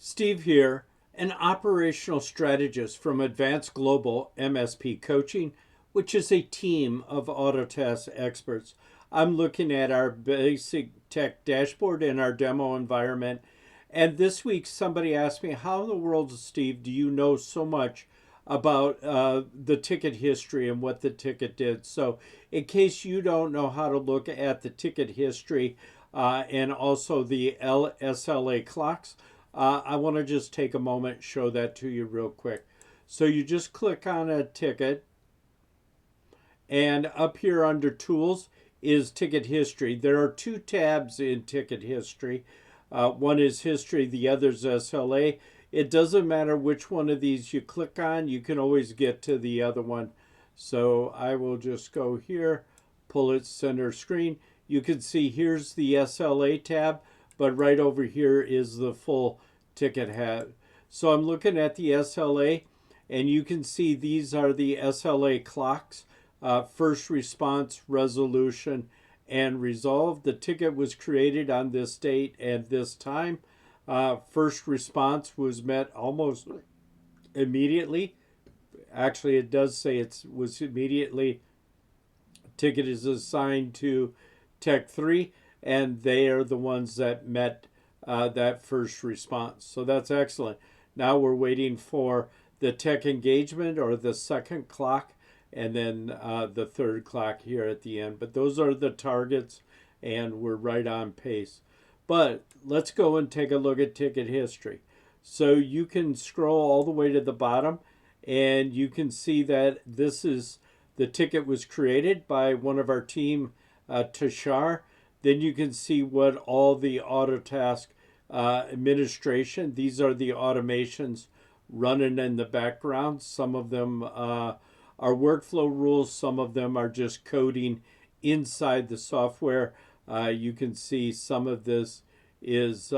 Steve here, an operational strategist from Advanced Global MSP Coaching, which is a team of Autotask experts. I'm looking at our basic tech dashboard in our demo environment. And this week, somebody asked me, how in the world, Steve, do you know so much about the ticket history and what the ticket did? So in case you don't know how to look at the ticket history and also the SLA clocks, I want to just take a moment and show that to you real quick. So you just click on a ticket, and up here under Tools is Ticket History. There are two tabs in Ticket History. One is History, the other is SLA. It doesn't matter which one of these you click on, you can always get to the other one. So I will just go here, pull it center screen. You can see here's the SLA tab, but right over here is the full ticket head. So I'm looking at the SLA, and you can see these are the SLA clocks, first response, resolution, and resolve. The ticket was created on this date and this time. First response was met almost immediately. Actually, it does say it was immediately. Ticket is assigned to Tech 3, and they are the ones that met that first response. So that's excellent. Now we're waiting for the tech engagement or the second clock, and then the third clock here at the end. But those are the targets, and we're right on pace. But let's go and take a look at ticket history. So you can scroll all the way to the bottom, and you can see that this is the ticket was created by one of our team, Tushar. Then you can see what all the Autotask administration, these are the automations running in the background. Some of them are workflow rules, some of them are just coding inside the software. You can see some of this is,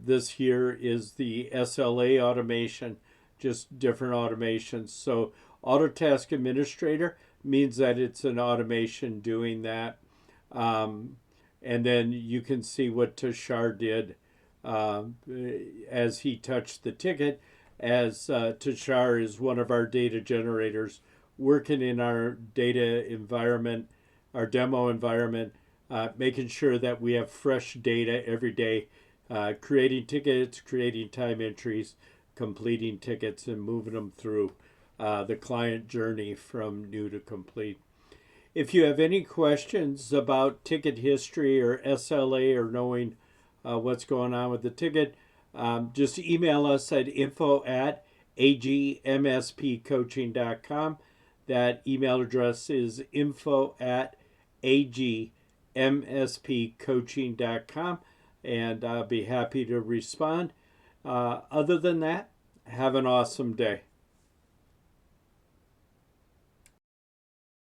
this here is the SLA automation, just different automations. So Autotask Administrator means that it's an automation doing that. And then you can see what Tushar did as he touched the ticket, as Tushar is one of our data generators working in our data environment, our demo environment, making sure that we have fresh data every day, creating tickets, creating time entries, completing tickets, and moving them through the client journey from new to complete. If you have any questions about ticket history or SLA or knowing what's going on with the ticket, just email us at info@agmspcoaching.com. That email address is info@agmspcoaching.com, and I'll be happy to respond. Other than that, have an awesome day.